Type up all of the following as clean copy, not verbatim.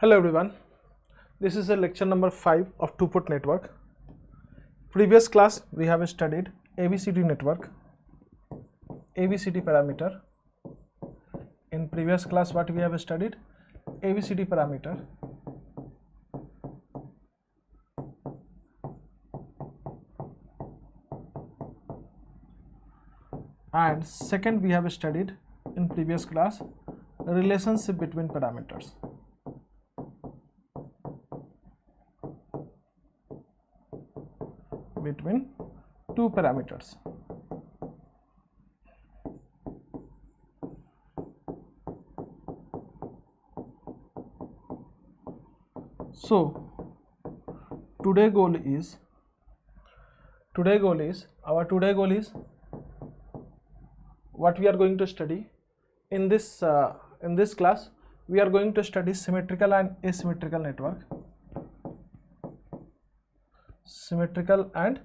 Hello everyone, this is the lecture number 5 of two-port network. Previous class we have studied ABCD network, ABCD parameter. In previous class what we have studied? ABCD parameter. And second we have studied in previous class relationship between parameters. Between two parameters. So today's goal is what we are going to study in this class. We are going to study symmetrical and asymmetrical network. Symmetrical and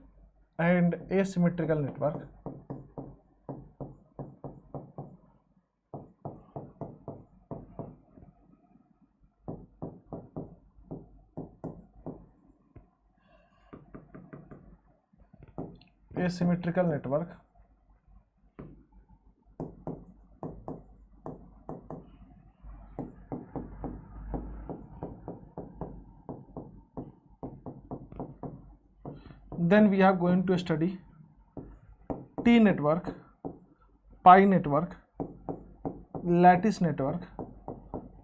asymmetrical network. Asymmetrical network. Then we are going to study T network, pi network, lattice network,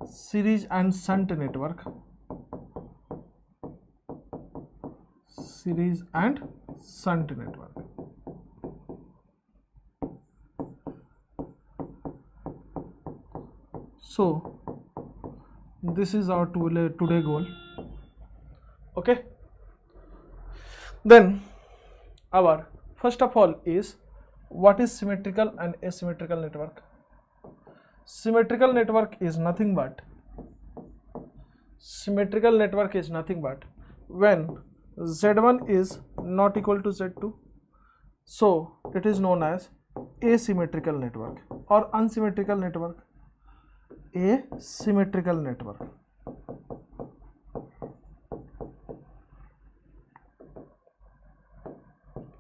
series and shunt network, series and shunt network. So this is our today goal. Okay. Then our first of all is what is symmetrical and asymmetrical network. Symmetrical network is nothing but when Z1 is not equal to Z2, so it is known as asymmetrical network or unsymmetrical network. Asymmetrical network.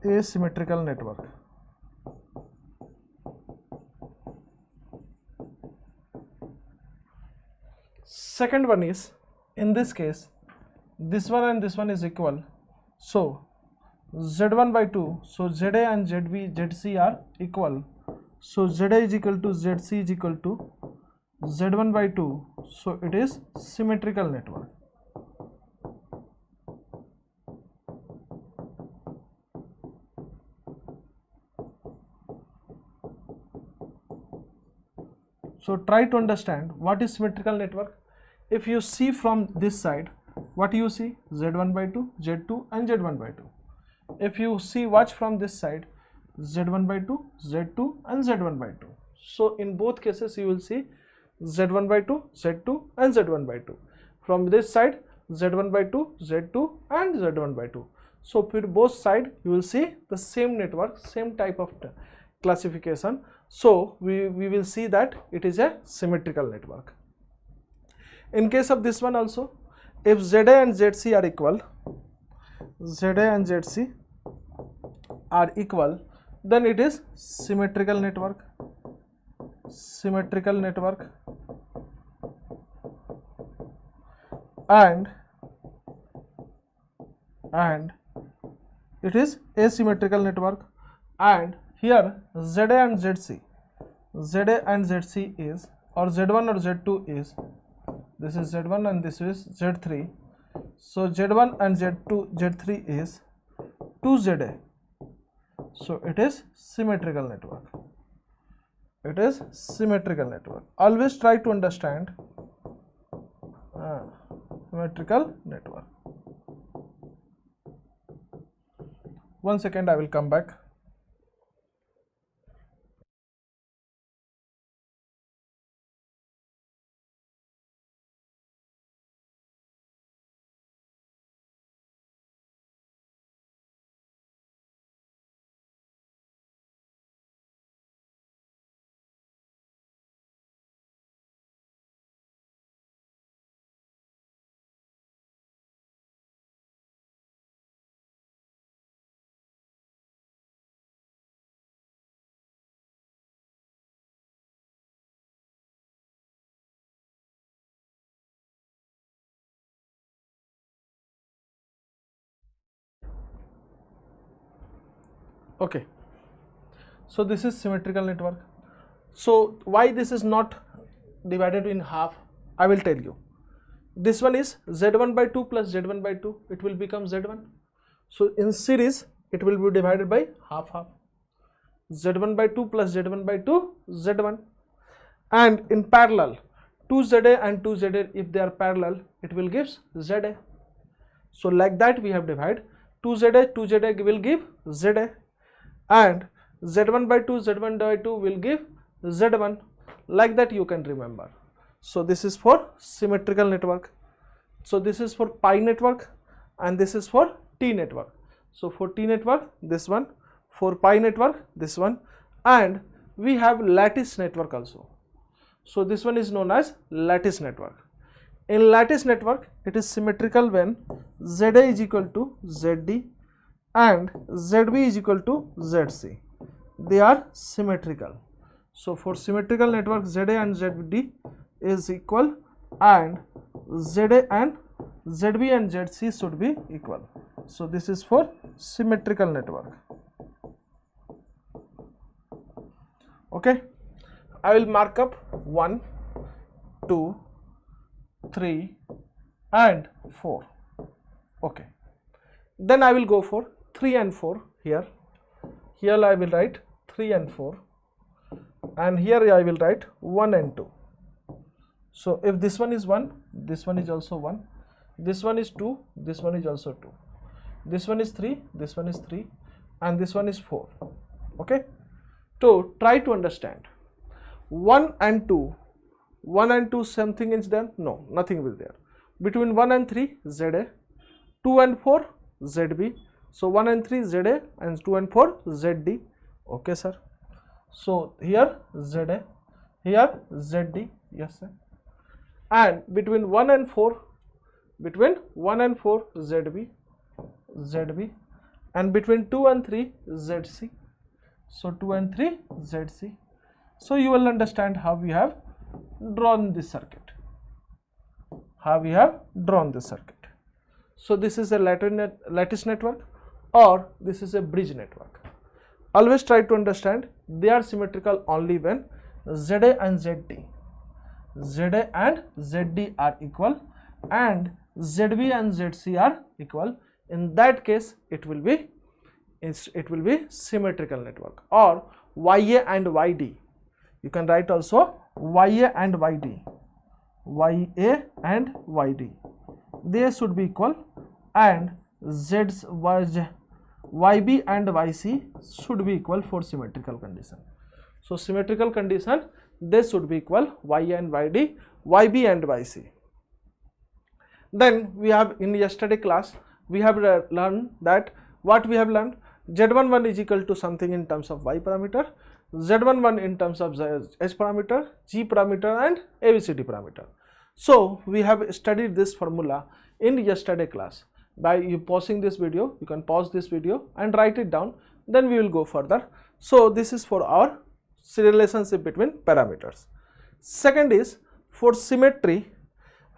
Asymmetrical network. Second one is, in this case, this one and this one is equal, so Z1 by 2, so ZA and ZC are equal, so ZA is equal to ZC is equal to Z1 by 2, so it is symmetrical network. So try to understand what is symmetrical network. If you see from this side, what you see? Z1 by 2, Z2 and Z1 by 2. If you watch from this side, Z1 by 2, Z2 and Z1 by 2. So in both cases you will see Z1 by 2, Z2 and Z1 by 2. From this side, Z1 by 2, Z2 and Z1 by 2. So for both sides you will see the same network, same type of classification. So we will see that it is a symmetrical network. In case of this one also, if ZA and ZC are equal, then it is symmetrical network. And it is asymmetrical network. And here ZA and ZC is, or Z1 or Z2 is, this is Z1 and this is Z3, so Z1 and Z3 is 2ZA, so it is symmetrical network. Always try to understand symmetrical network. 1 second, I will come back. Okay, so this is symmetrical network. So why this is not divided in half, I will tell you. This one is Z1 by 2 plus Z1 by 2, it will become Z1. So in series it will be divided by half half. Z1 by 2 plus Z1 by 2, Z1. And in parallel, 2ZA and 2ZA, if they are parallel, it will give ZA. So like that we have divided. 2ZA, 2ZA will give ZA, and Z1 by 2, Z1 by 2 will give Z1. Like that you can remember. So this is for symmetrical network. So this is for pi network and this is for T network. So for T network, this one, for pi network, this one, and we have lattice network also. So this one is known as lattice network. In lattice network, it is symmetrical when ZA is equal to ZD and ZB is equal to ZC. They are symmetrical. So for symmetrical network, ZA and ZD is equal and ZA and ZB and ZC should be equal. So this is for symmetrical network. Okay, I will mark up 1, 2, 3 and 4. Okay, then I will go for 3 and 4 here. Here I will write 3 and 4, and here I will write 1 and 2. So if this one is 1, this one is also 1, this one is 2, this one is also 2, this one is 3, this one is 3, and this one is 4. Okay, so try to understand. 1 and 2, 1 and 2 something is there? No, nothing will there. Between 1 and 3, ZA, 2 and 4, ZB. So 1 and 3, ZA, and 2 and 4, ZD. Okay sir. So here ZA, here ZD, yes sir. And between 1 and 4, between 1 and 4, ZB, ZB, and between 2 and 3, ZC. So 2 and 3, ZC. So you will understand how we have drawn this circuit. So this is a lattice network, or this is a bridge network. Always try to understand they are symmetrical only when ZA and ZD are equal and ZB and ZC are equal. In that case it will be symmetrical network. Or YA and YD, you can write also YA and YD, YA and YD, they should be equal, and YB and YC should be equal for symmetrical condition. So symmetrical condition, they should be equal, YA and YD, YB and YC. Then we have in yesterday class we have learned that what we have learned, Z11 is equal to something in terms of Y parameter, Z11 in terms of H parameter, G parameter and ABCD parameter. So we have studied this formula in yesterday class. By you pausing this video, you can pause this video and write it down, then we will go further. So this is for our relationship between parameters. Second is for symmetry.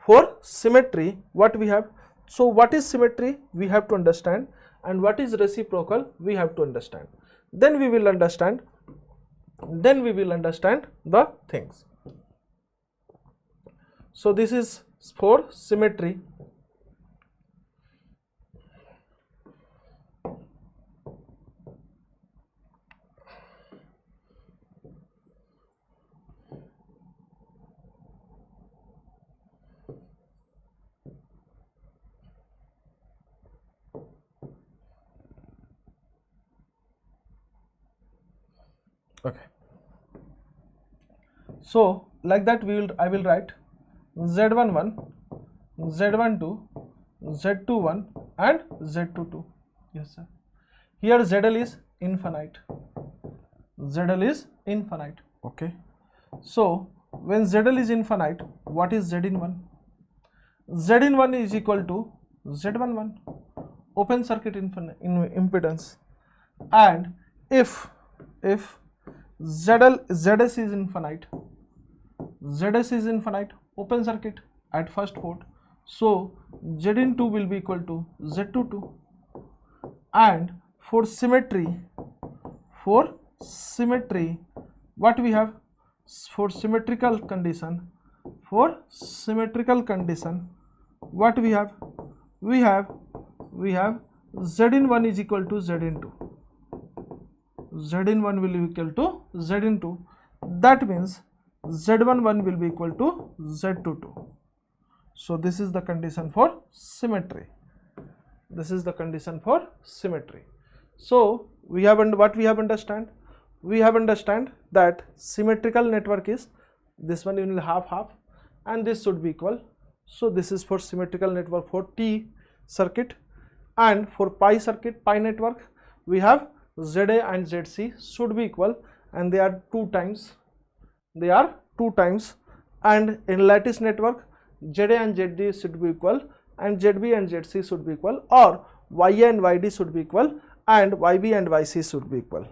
For symmetry, what we have, so what is symmetry we have to understand, and what is reciprocal we have to understand. Then we will understand the things. So this is for symmetry. Okay, so like that I will write Z11, Z12, Z21 and Z22. Yes sir. Here ZL is infinite. Okay. So when ZL is infinite, what is Z in 1? Z in 1 is equal to Z11, open circuit impedance. And if ZS is infinite, open circuit at first port, so Z in 2 will be equal to Z22. And for symmetry, for symmetry, what we have for symmetrical condition, what we have, we have Z in 1 is equal to Z in 2. Z in 1 will be equal to Z in 2. That means Z11 will be equal to Z22. So this is the condition for symmetry. This is the condition for symmetry. So we have, what we have understand? We have understand that symmetrical network is this one, you will have half and this should be equal. So this is for symmetrical network for T circuit, and for pi circuit, pi network, we have ZA and ZC should be equal, and they are 2 times. And in lattice network, ZA and ZD should be equal, and ZB and ZC should be equal, or YA and YD should be equal, and YB and YC should be equal.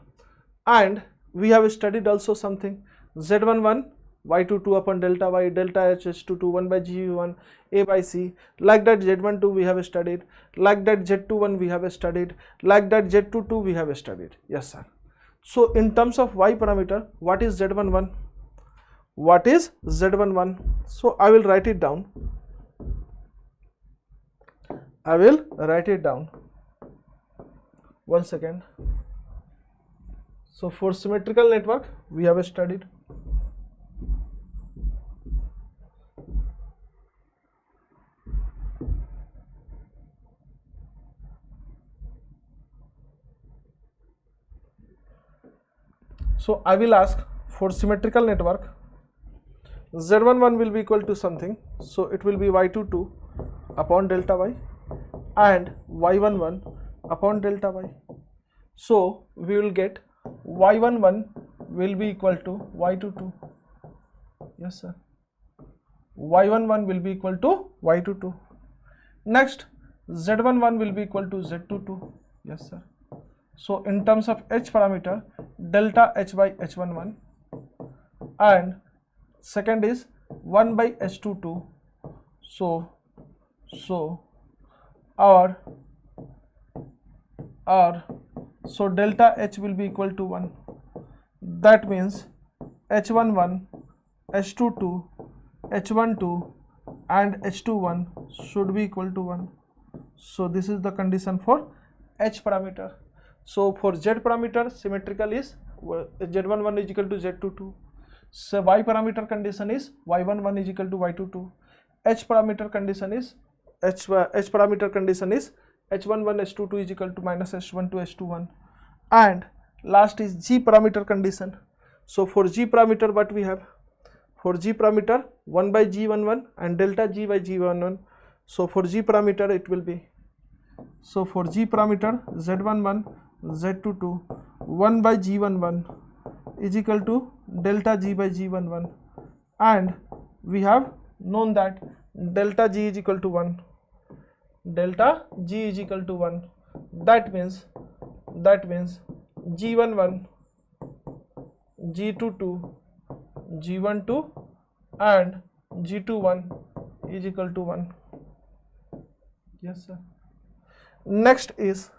And we have studied also something, Z11 Y22 upon delta Y, delta H H22 1 by G1 A by C, like that Z12 we have studied, like that Z21 we have studied, like that Z22 we have studied. Yes sir. So in terms of Y parameter, what is Z11? What is Z11? So I will write it down. One second. So for symmetrical network we have studied. So I will ask for symmetrical network, Z11 will be equal to something, so it will be Y22 upon delta Y and Y11 upon delta Y. So we will get Y11 will be equal to Y22. Yes sir. Y11 will be equal to Y22. Next, Z11 will be equal to Z22. Yes sir. So in terms of H parameter, delta H by H11, and second is 1 by H22. So delta H will be equal to 1. That means H11, H22, H12 and H21 should be equal to 1. So this is the condition for H parameter. So for Z parameter, symmetrical is Z11 is equal to Z22. So Y parameter condition is Y11 is equal to Y22. H parameter condition is H11 H22 is equal to minus H12 H21. And last is G parameter condition. So for G parameter, what we have? For G parameter, 1 by G11 and delta G by G11. So for G parameter it will be, so for G parameter, Z11 Z22 1 by G11 is equal to delta G by G11, and we have known that delta G is equal to 1. Delta G is equal to 1. That means G11, G22, G12 and G21 is equal to 1. Yes sir. Next is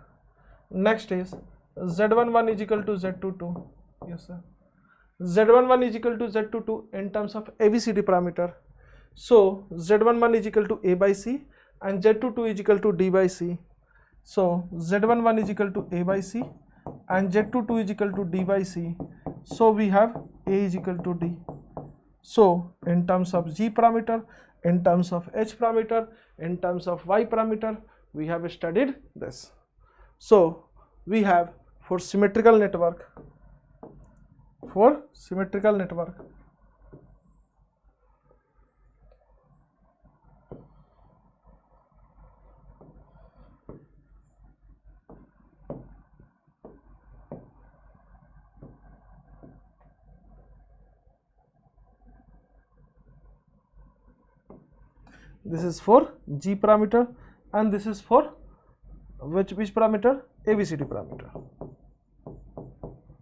Z11 is equal to Z22. Yes sir. Z11 is equal to Z22 in terms of ABCD parameter. So Z11 is equal to A by C and Z22 is equal to D by C. So Z11 is equal to A by C and Z22 is equal to D by C. So we have A is equal to D. So in terms of G parameter, in terms of H parameter, in terms of Y parameter, we have studied this. So we have for symmetrical network, this is for G parameter, and this is for which parameter? ABCD parameter.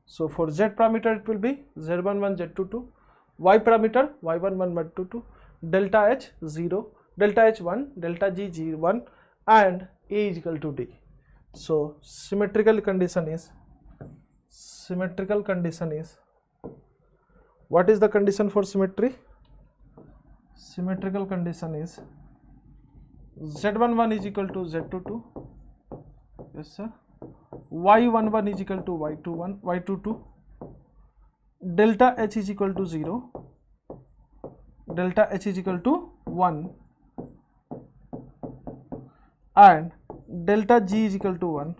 So for Z parameter it will be Z11 Z22, Y parameter Y11 Y22, delta H 0, delta H 1, delta G 1 and A is equal to D. So symmetrical condition is symmetrical condition is, what is the condition for symmetry? Symmetrical condition is Z11 is equal to Z22, yes sir, Y11 is equal to Y21, Y22, delta H is equal to 0, delta H is equal to 1, and delta G is equal to 1.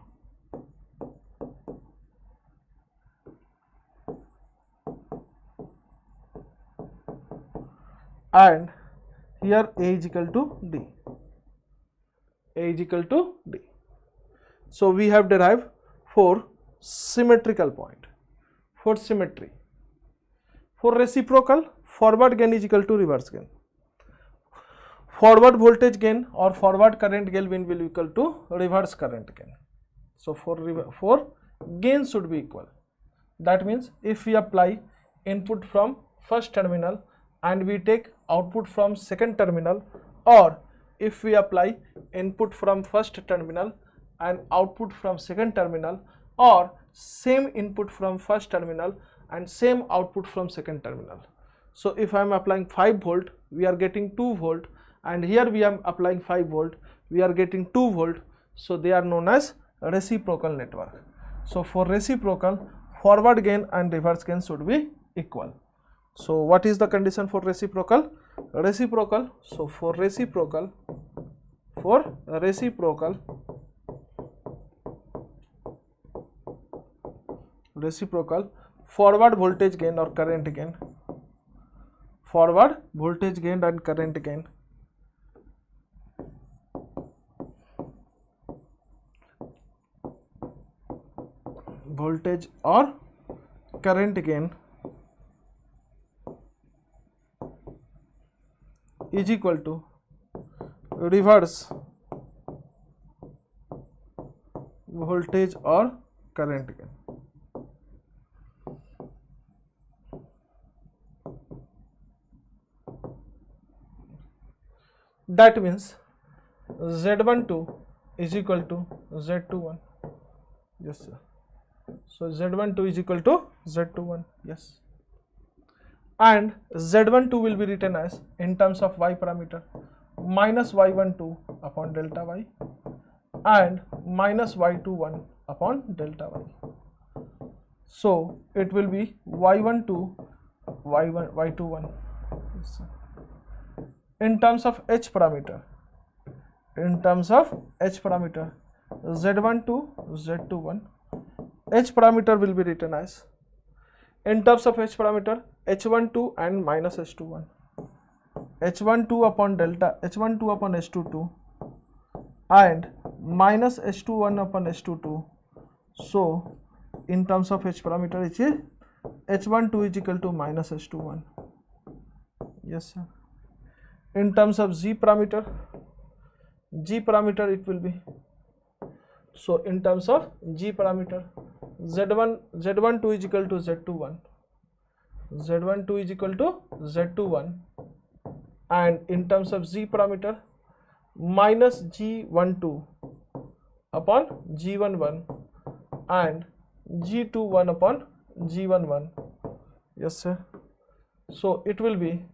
And here A is equal to D. A is equal to D. So we have derived for symmetrical point. For symmetry. For reciprocal, forward gain is equal to reverse gain. Forward voltage gain or forward current gain will be equal to reverse current gain. So for gain should be equal. That means if we apply input from first terminal and we take output from second terminal, or if we apply input from first terminal and output from second terminal, or same input from first terminal and same output from second terminal. So if I am applying 5 volt, we are getting 2 volt, and here we are applying 5 volt, we are getting 2 volt. So they are known as reciprocal network. So for reciprocal, forward gain and reverse gain should be equal. So what is the condition for reciprocal? Reciprocal, so for reciprocal, forward voltage gain or current gain, forward voltage gain and current gain voltage or current gain is equal to reverse voltage or current gain. That means Z12 is equal to Z21. Yes sir. So Z12 is equal to Z21. Yes. And Z12 will be written as, in terms of Y parameter, minus Y12 upon delta Y and minus Y21 upon delta Y. So it will be Y12 Y21. Yes, sir. In terms of H parameter, Z12 Z21, H parameter will be written as, in terms of H parameter, H12 and minus H21, H12 upon delta, H12 upon H22 and minus H21 upon H22. So in terms of H parameter, it is H12 is equal to minus H21. Yes sir. In terms of G parameter, it will be, so in terms of G parameter, Z12 is equal to Z21, Z12 is equal to Z21, and in terms of G parameter, minus G12 upon G11 and G21 upon G11. Yes sir. So it will be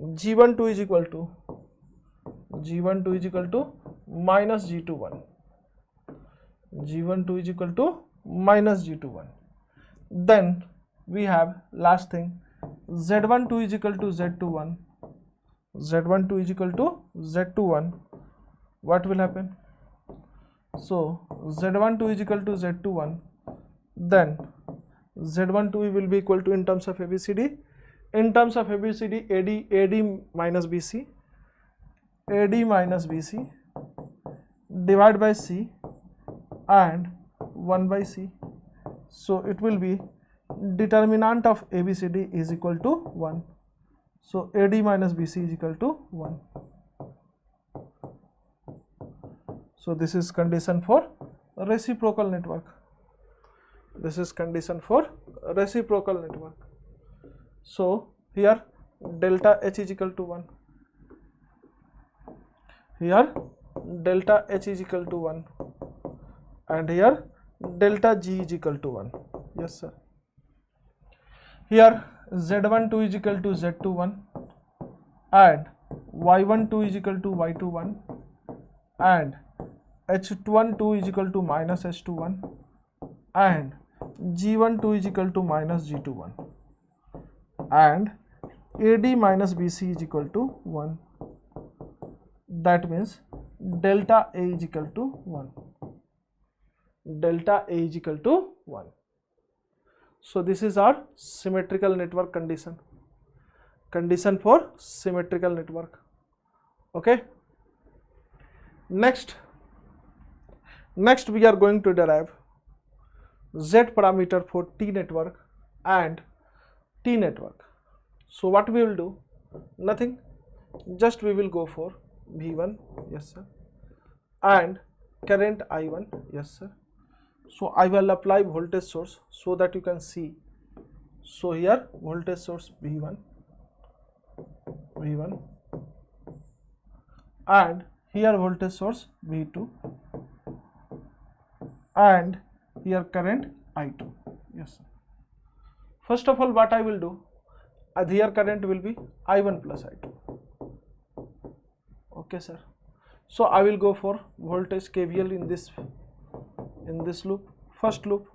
G12 is equal to minus G21, G12 is equal to minus G21. Then we have last thing, Z12 is equal to Z21, Z12 is equal to Z21. What will happen? So Z12 is equal to Z21, then Z12 will be equal to, in terms of ABCD, AD minus BC, divide by C and 1 by C. So it will be determinant of ABCD is equal to 1. So AD minus BC is equal to 1. So this is condition for reciprocal network. So here delta H is equal to 1. Here delta H is equal to 1. And here delta G is equal to 1. Yes sir. Here Z12 is equal to Z21 and Y12 is equal to Y21 and H12 is equal to minus H21 and G12 is equal to minus G21 and AD minus BC is equal to 1. That means delta A is equal to 1. Delta A is equal to 1. So this is our symmetrical network condition. Condition for symmetrical network. Okay. Next we are going to derive Z parameter for T network and T network. So what we will do? Nothing. Just we will go for V1, yes sir, and current I1, yes sir. So I will apply voltage source so that you can see. So here voltage source V1 and here voltage source V2 and here current I2, yes sir. First of all, what I will do, here current will be I1 plus I2. Okay sir. So I will go for voltage KVL in this loop. First loop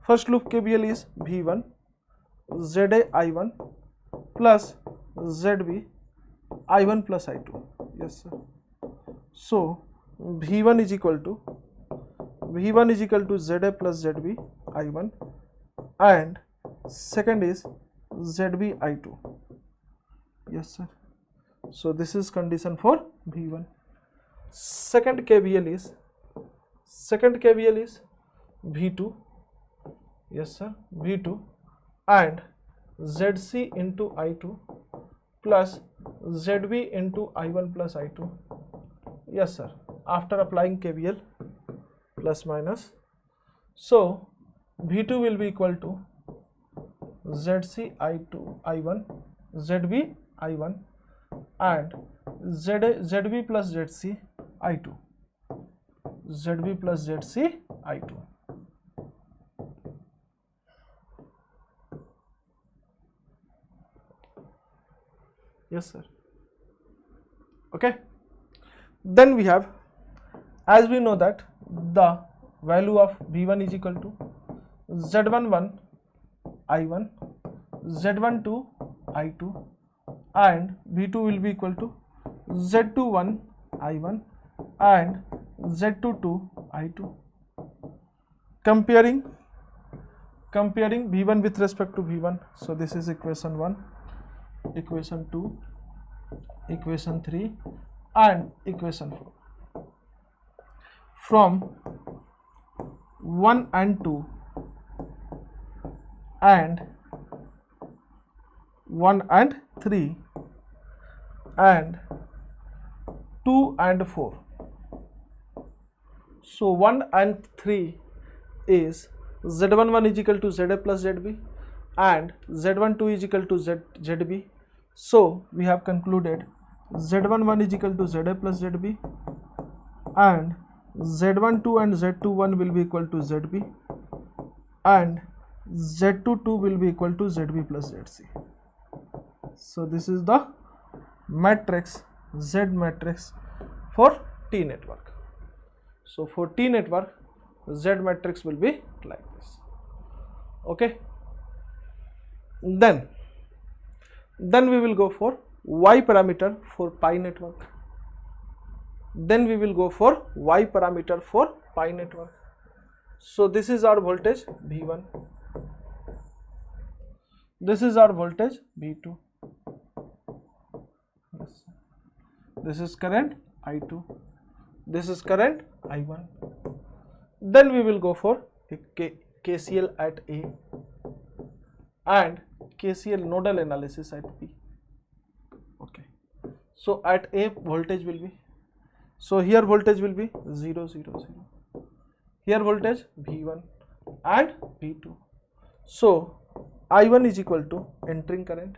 KVL is V1 ZA I1 plus ZB I1 plus I2, yes sir. So V1 is equal to ZA plus ZB I1 and second is ZB I2, yes sir. So this is condition for V1. Second KVL is V2, yes sir, V2 and ZC into I2 plus ZB into I1 plus I2, yes sir, after applying KVL plus minus. So V2 will be equal to ZC I2 I1 ZB I1 and ZB plus ZC I2, ZB plus ZC I2. Yes sir. Okay. Then we have, as we know that the value of V1 is equal to Z11 I1, Z12 I2 and V2 will be equal to Z21 I1 and Z22 I2. Comparing V1 with respect to V1. So this is equation 1, equation 2, equation 3 and equation 4. From 1 and 2 and 1 and 3 and 2 and 4. So 1 and 3 is Z11 is equal to ZA plus ZB and Z12 is equal to ZB. So we have concluded Z11 is equal to ZA plus ZB and Z12 and Z21 will be equal to ZB and Z22 will be equal to ZB plus ZC. So this is the matrix, Z matrix for T network. So for T network, Z matrix will be like this. Okay. Then we will go for Y parameter for pi network. Then we will go for Y parameter for pi network. So this is our voltage V1. This is our voltage V2. Yes. This is current I2. This is current I1. Then we will go for KCL at A and KCL nodal analysis at B. Okay. So at A voltage will be, so here voltage will be 0, 0, 0. Here voltage V1 and V2. So I1 is equal to entering current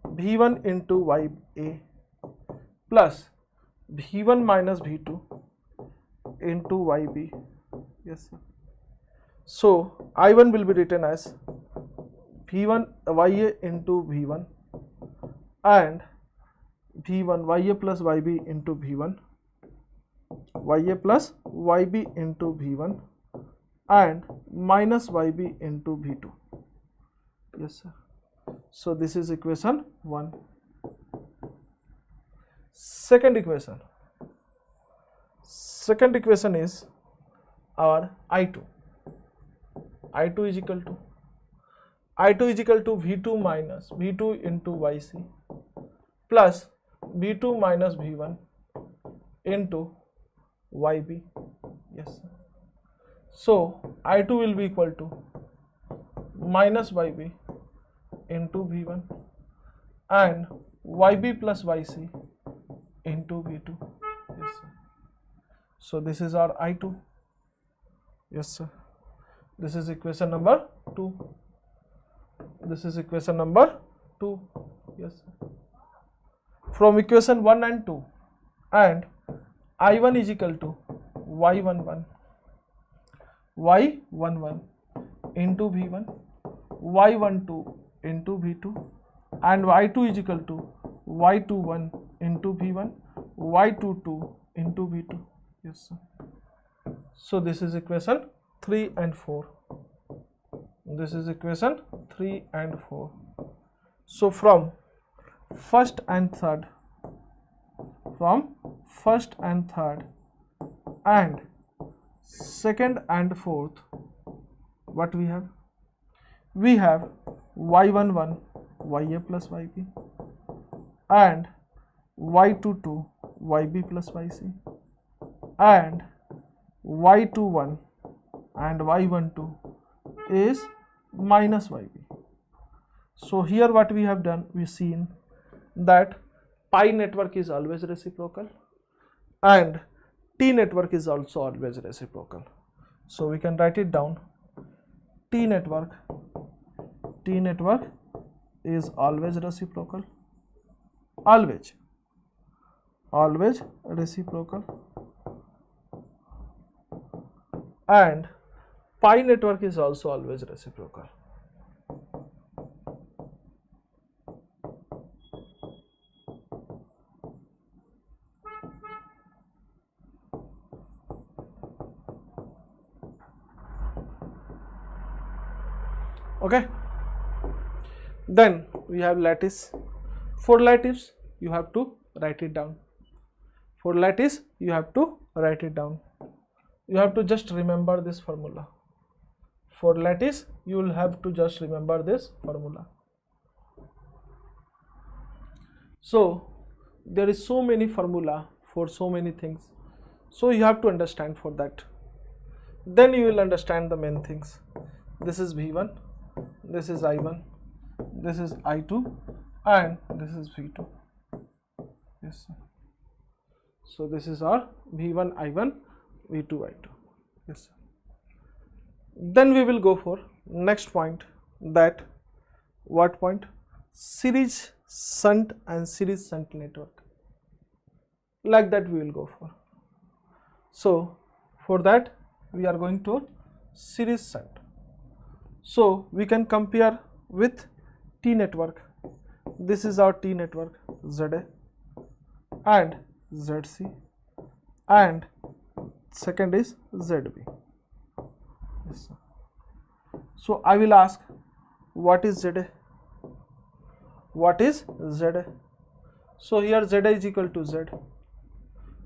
V1 into YA plus V1 minus V2 into YB. Yes sir. So I1 will be written as V1 YA into V1 and V1 YA plus YB into V1, YA plus YB into V1 and minus YB into V2. Yes sir. So this is equation 1. Second equation is our I2. I2 is equal to V2 minus V2 into YC plus V2 minus V1 into YB. Yes sir. So I2 will be equal to minus YB into V1 and YB plus YC into V2. Yes sir. So this is our I2. Yes sir. This is equation number 2. This is equation number 2. Yes sir. From equation 1 and 2, and I1 is equal to Y11 into V1, Y12 into V2 and Y2 is equal to Y21 into V1, Y22 into V2. Yes sir. So this is equation 3 and 4. This is equation 3 and 4. So from first and third and second and fourth, what we have? We have Y11 YA plus YB and Y22 YB plus YC and Y21 and Y12 is minus YB. So here what we have done, we seen that pi network is always reciprocal and T network is also always reciprocal. So we can write it down. T network is always reciprocal, always reciprocal, and pi network is also always reciprocal. Okay, then we have lattice. For lattice you have to write it down. You have to just remember this formula. For lattice you will have to just remember this formula. So there is so many formula for so many things, so you have to understand for that. Then you will understand the main things. This is V1, this is I1, this is I2 and this is V2. Yes sir. So this is our V1 I1, V2 I2. Yes sir. Then we will go for next point, that what point? Series shunt and series shunt network. Like that we will go for. So for that we are going to series shunt. So we can compare with T network. This is our T network, ZA and ZC, and second is ZB. Yes, sir. So I will ask, what is ZA? What is ZA? So here ZA is equal to Z.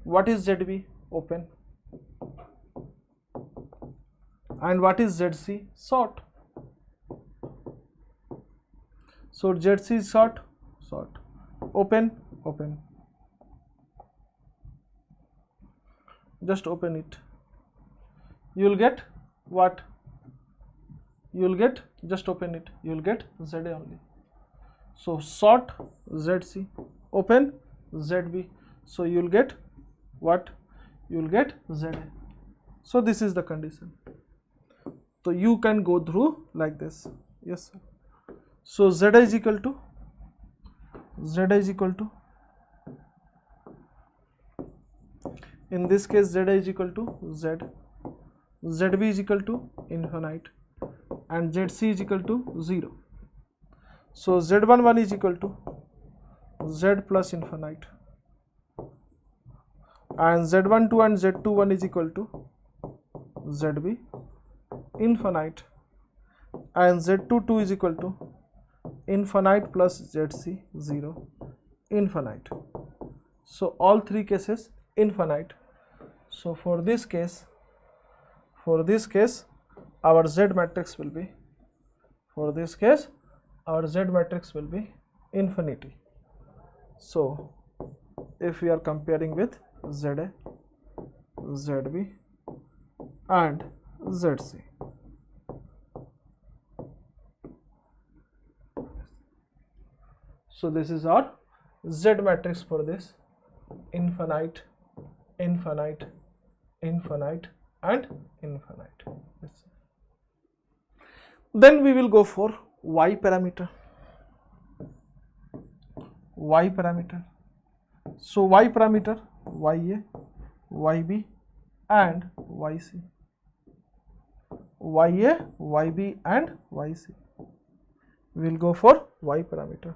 What is ZB? Open. And what is ZC? Short. So ZC is short, open. Just open it. You will get what? You will get, just open it, you will get ZA only. So short ZC, open ZB. So you will get what? You will get ZA. So this is the condition. So you can go through like this. Yes sir. So Z is equal to in this case Z is equal to Z. ZB is equal to infinite and ZC is equal to 0. So Z11 is equal to Z plus infinite and Z12 and Z21 is equal to ZB infinite and Z22 is equal to infinite plus ZC 0 infinite. So all three cases infinite. So for this case our Z matrix will be, infinity. So if we are comparing with ZA, ZB and ZC, so this is our Z matrix for this infinite, infinite, infinite and infinite. Yes. Then we will go for Y parameter. Y parameter. So Y parameter, YA, YB and YC. YA, YB and YC. We will go for Y parameter.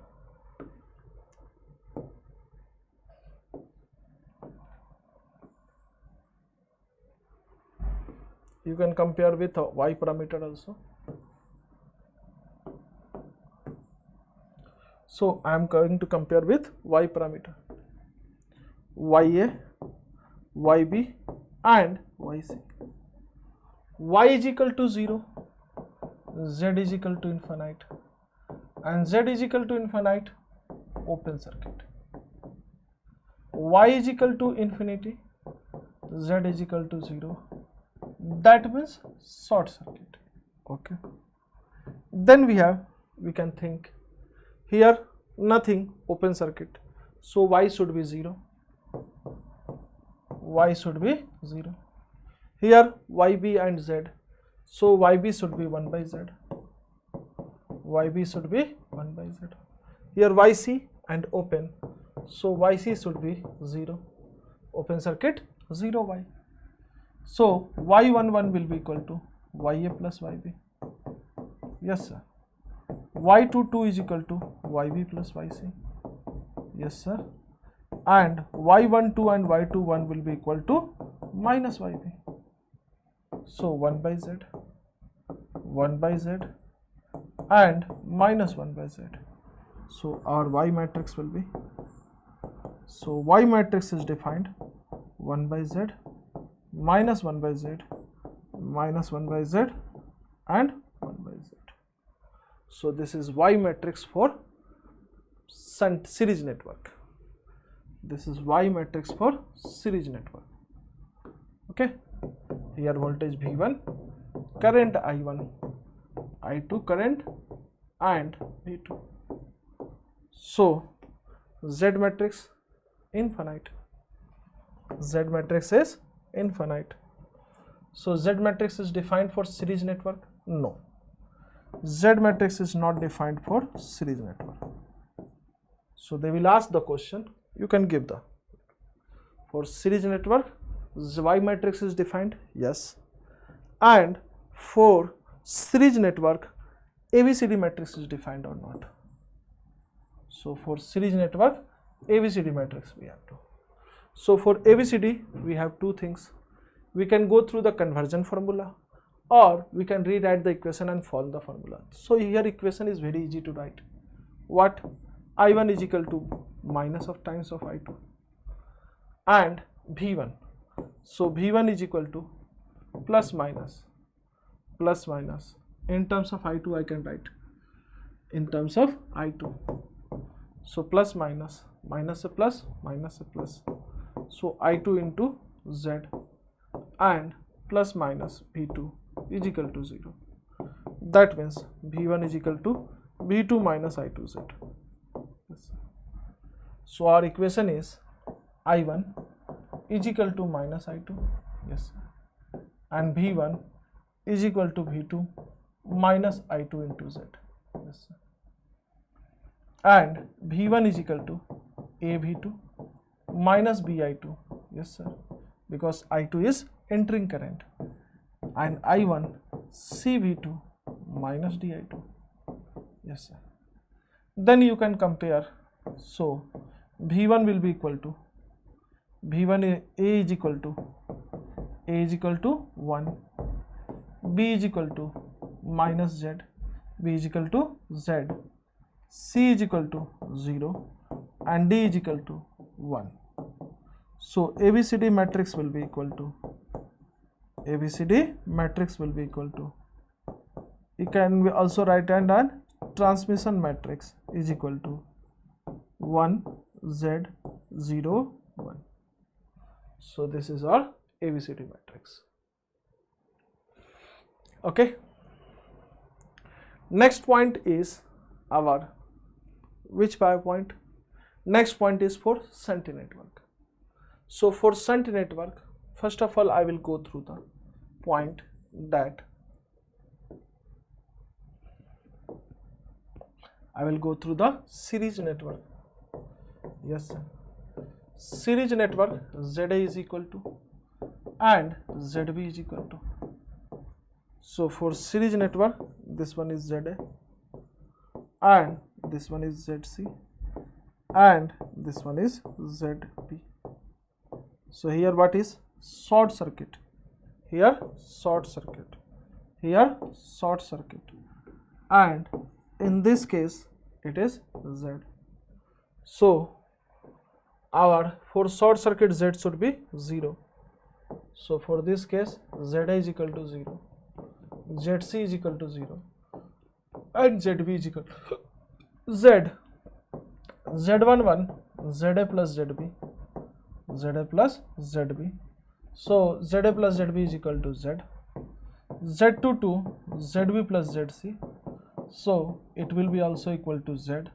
You can compare with Y parameter also. So I am going to compare with Y parameter. YA, YB and YC. Y is equal to 0, Z is equal to infinite and Z is equal to infinite, open circuit. Y is equal to infinity, Z is equal to 0, that means short circuit. Okay. Then we can think here nothing, open circuit. So Y should be 0. Y should be 0. Here YB and Z. So YB should be 1 by Z. YB should be 1 by Z. Here YC and open. So YC should be 0. Open circuit 0Y. So Y11 will be equal to YA plus YB. Yes sir. Y22 is equal to YB plus YC. Yes sir. And Y12 and Y21 will be equal to minus YB. So 1 by Z, 1 by Z and minus 1 by Z. So our Y matrix will be, so Y matrix is defined 1 by Z, minus 1 by Z, minus 1 by Z and 1 by Z. So this is Y matrix for series network. This is Y matrix for series network. Okay. Here voltage V1, current I1, I2 current and V2. So Z matrix infinite. Z matrix is infinite. So Z matrix is defined for series network? No. Z matrix is not defined for series network. So they will ask the question, you can give the, for series network Y matrix is defined? Yes. And for series network ABCD matrix is defined or not? So for series network ABCD matrix we have to. So for ABCD we have two things. We can go through the conversion formula or we can rewrite the equation and follow the formula. So here equation is very easy to write. What? I1 is equal to minus of times of I2 and V1. So V1 is equal to plus minus. In terms of I2 I can write in terms of I2. So plus minus, minus a plus, minus a plus. So I2 into Z and plus minus V2 is equal to 0. That means V1 is equal to V2 minus I2Z. Yes. So our equation is I1 is equal to minus I2, yes, and V1 is equal to V2 minus I2 into Z, yes, and V1 is equal to AV2 minus BI2, yes sir, because I2 is entering current and I1 CV2 minus DI2. Yes sir. Then you can compare. So V1 will be equal to V1 A is equal to 1, B is equal to minus Z, B is equal to Z, C is equal to 0 and D is equal to 1. So ABCD matrix will be equal to you can also write and transmission matrix is equal to 1 Z 0 1. So this is our ABCD matrix. Okay. Next point is our which point? Next point is for shunt network. So for shunt network, first of all I will go through the point that I will go through the series network. Yes sir. Series network ZA is equal to and ZB is equal to. So for series network, this one is ZA and this one is ZC and this one is ZB. So here what is short circuit? Here short circuit, here short circuit, and in this case it is Z. So our for short circuit Z should be 0. So for this case ZA is equal to 0, ZC is equal to 0 and ZB is equal to Z. Z11 ZA plus ZB, ZA plus ZB. So ZA plus ZB is equal to Z. Z22 ZB plus ZC. So it will be also equal to Z.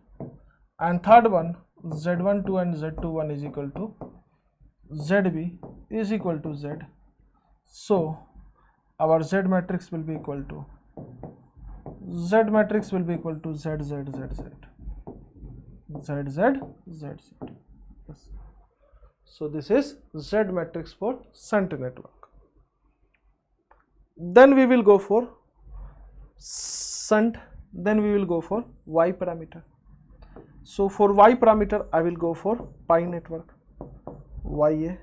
And third one Z12 and Z21 is equal to ZB is equal to Z. So our Z matrix will be equal to Z matrix will be equal to Z Z Z Z Z Z Z Z. Yes. So this is Z matrix for shunt network. Then we will go for shunt. Then we will go for Y parameter. So for Y parameter I will go for pi network, YA,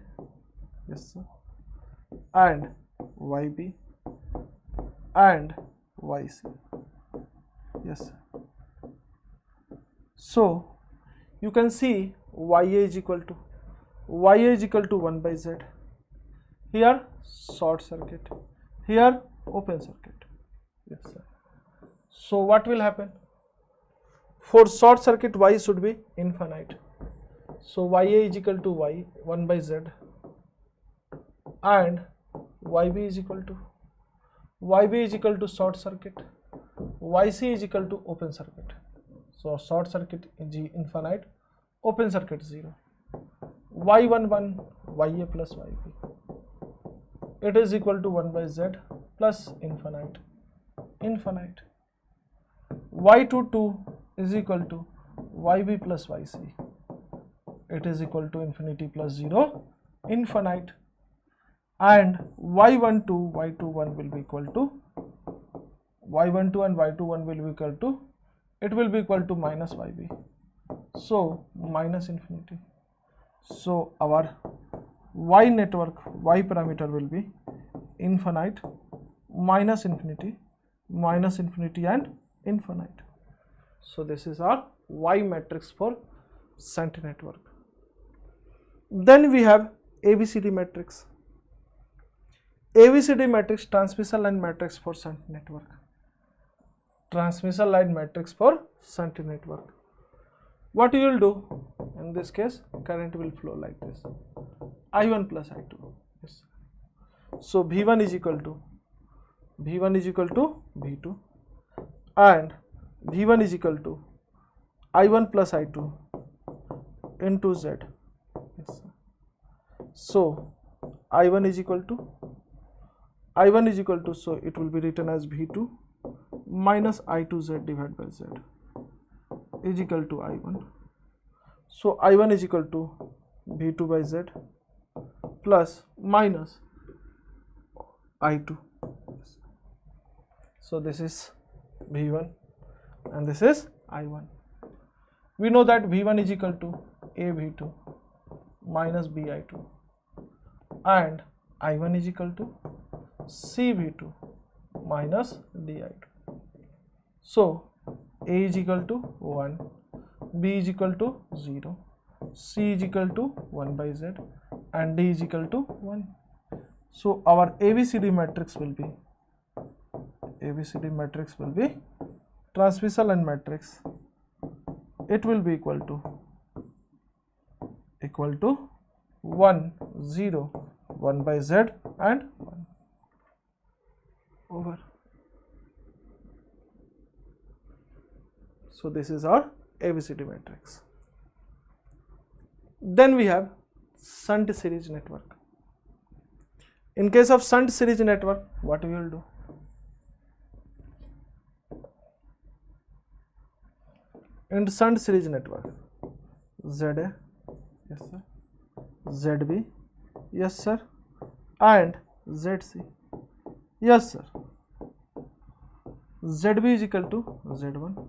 yes sir, and YB and YC, yes sir. So you can see YA is equal to 1 by Z. Here short circuit, here open circuit, yes sir. So what will happen? For short circuit Y should be infinite. So YA is equal to 1 by Z and YB is equal to short circuit, YC is equal to open circuit. So short circuit is infinite, open circuit 0. Y11 YA plus YB, it is equal to 1 by Z plus infinite. Y22 is equal to YB plus YC, it is equal to infinity plus 0, infinite. And Y12 Y21 will be equal to Y12 and Y21 will be equal to, it will be equal to minus YB, so minus infinity. So our Y network, Y parameter will be infinite, minus infinity and infinite. So this is our Y matrix for shunt network. Then we have ABCD matrix. ABCD matrix, transmission line matrix for shunt network. Transmission line matrix for shunt network. What you will do in this case? Current will flow like this: I1 plus I2. Yes. So V1 is equal to V2 and V1 is equal to I1 plus I2 into Z. Yes. So I1 is equal to, so it will be written as V2 minus I2Z divided by Z is equal to I1. So I1 is equal to V2 by Z plus minus I2 So this is V1 and this is I1. We know that V1 is equal to A V2 minus B I2 and I1 is equal to C V2 minus D I2. So A is equal to 1, B is equal to 0, C is equal to 1 by Z and D is equal to 1. So our ABCD matrix will be transversal and matrix. It will be equal to 1 0 1 by Z and 1 over. So this is our ABCD matrix. Then we have shunt series network. In case of shunt series network, what we will do? In shunt series network, ZA, yes sir, ZB, yes sir, and ZC, yes sir. ZB is equal to Z1,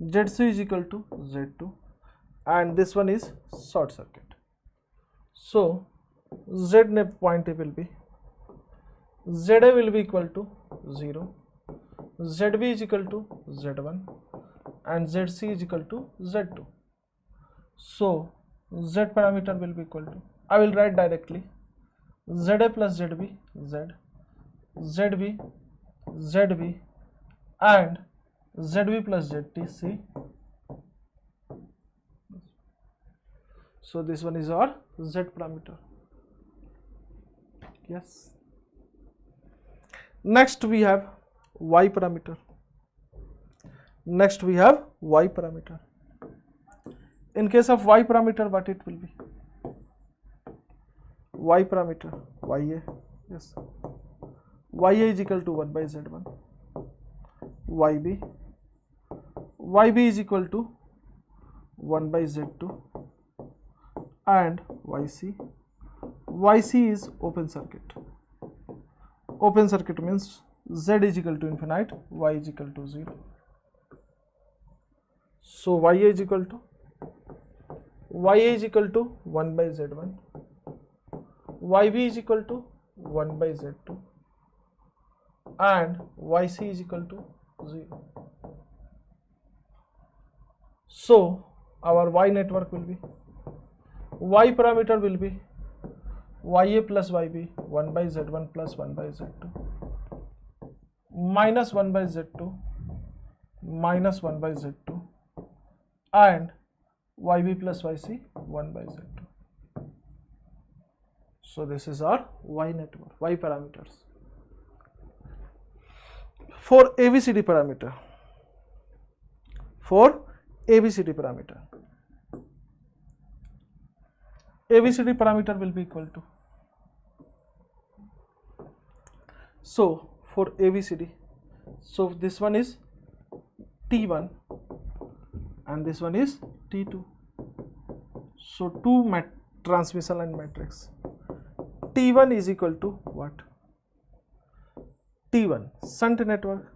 ZC is equal to Z2, and this one is short circuit. So Z point will be ZA will be equal to 0, ZB is equal to Z1 and ZC is equal to Z2. So Z parameter will be equal to, I will write directly, ZA plus ZB, Z, ZB, ZB and ZB plus ZT, C. So this one is our Z parameter. Yes. Next we have Y parameter. In case of Y parameter, what it will be? Y parameter, YA, yes. YA is equal to 1 by Z1. YB is equal to 1 by Z2 and YC is open circuit. Open circuit means Z is equal to infinite, Y is equal to 0. So YA is equal to 1 by Z1, YB is equal to 1 by Z2 and YC is equal to 0. So our Y network will be, Y parameter will be YA plus YB 1 by Z1 plus 1 by Z2 minus 1 by Z2 minus 1 by Z2 and YB plus YC 1 by Z2. So this is our Y network, Y parameters. For ABCD parameter, ABCD parameter will be equal to, so for ABCD, so this one is T1 and this one is T2. So two transversal and matrix. T1 is equal to what? T1 shunt network.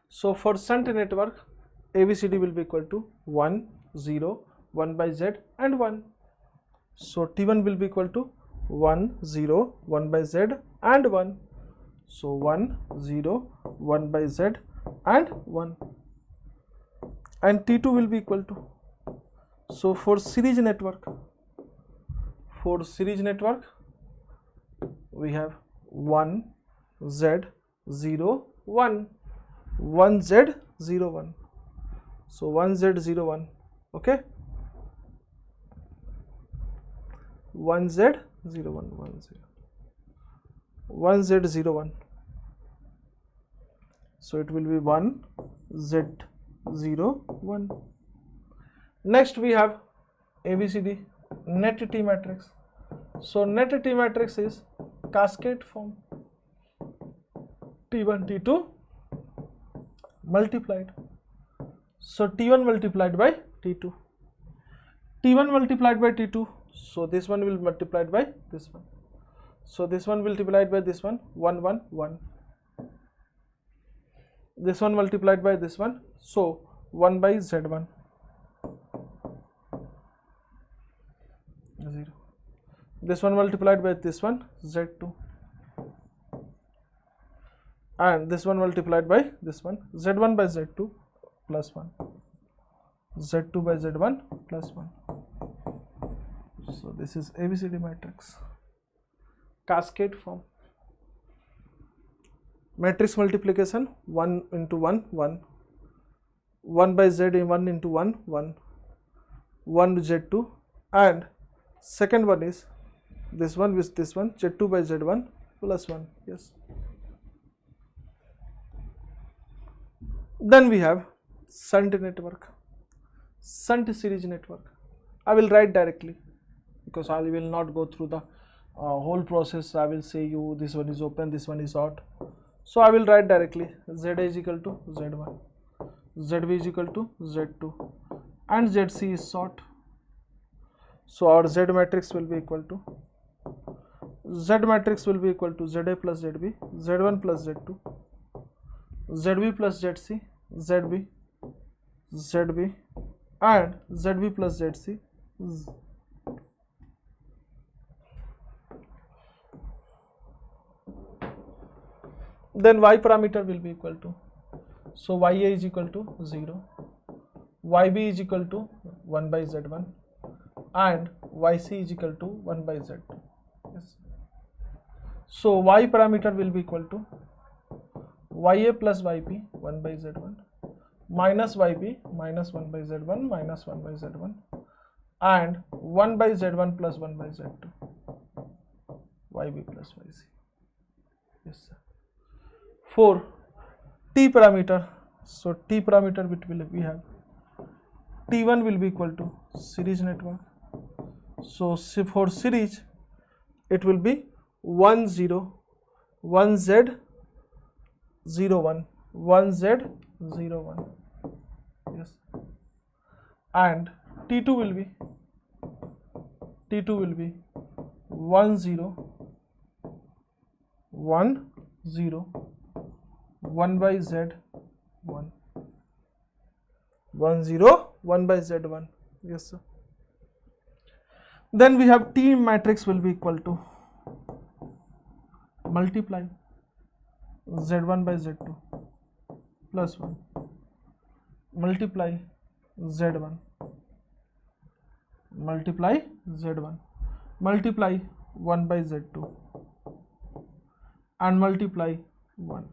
So for shunt network, ABCD will be equal to 1 0 1 by Z and 1. So T1 will be equal to 1 0 1 by Z and 1. So 1 0 1 by Z and 1. And T2 will be equal to, so for series network, we have 1 Z 0 1, 1 Z 0 1. So 1 Z 0 1, okay, 1 Z 0 1 1 0, 1 Z 0 1. So it will be 1 Z 0 1. Next we have ABCD net T matrix. So net T matrix is cascade form, T1 T2 multiplied. So T1 multiplied by T2, T1 multiplied by T2. So this one will multiplied by this one. So this one will multiplied by this one, 1 1 1. this one multiplied by this one, so 1 by Z1, 0. This one multiplied by this one, Z2, and this one multiplied by this one, Z1 by Z2 plus 1, Z2 by Z1 plus 1. So this is ABCD matrix, cascade form. Matrix multiplication, 1 into 1, 1, 1 by Z in 1 into 1, 1, 1 to Z2, and second one is this one with this one, Z2 by Z1 plus 1, yes. Then we have shunt network, shunt series network. I will write directly because I will not go through the whole process. I will say you this one is open, this one is short. So I will write directly Z is equal to Z1, ZB is equal to Z2, and ZC is short. So our Z matrix will be equal to ZA plus ZB, Z1 plus Z2, ZB plus ZC, ZB, ZB, and ZB plus ZC. Then Y parameter will be equal to, so YA is equal to 0, YB is equal to 1 by Z1, and YC is equal to 1 by Z2. Yes. So Y parameter will be equal to YA plus YP 1 by Z1 minus YP minus 1 by Z1 minus 1 by Z1 and 1 by Z1 plus 1 by Z2, YB plus YC. Yes, sir. For T parameter, so T parameter we have T1 will be equal to series network. So for series it will be 1 0 1 Z 0 1 1 Z 0 1, yes, and T2 will be 1 0 1 0 1 by Z 1, 1 0 1 by Z1, yes sir. Then we have T matrix will be equal to multiply Z1 by Z2 plus 1 multiply Z1 multiply Z1 multiply 1 by Z2 and multiply 1.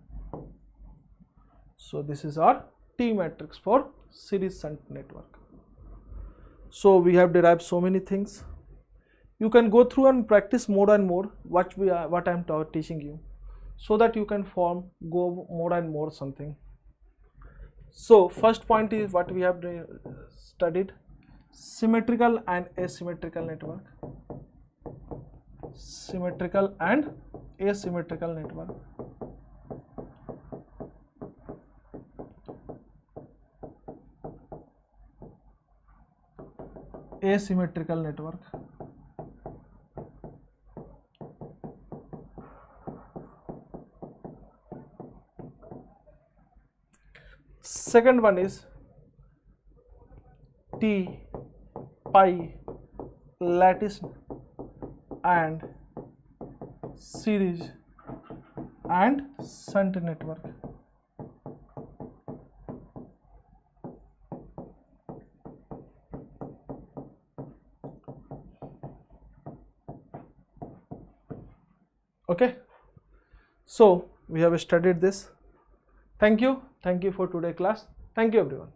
So this is our T matrix for series shunt network. So we have derived so many things. You can go through and practice more and more what I am teaching you, so that you can go more and more something. So first point is what we have studied: symmetrical and asymmetrical network. Symmetrical and asymmetrical network. Asymmetrical network. Second one is T, pi, lattice and series and shunt network. Okay, so we have studied this. Thank you for today class. Thank you everyone.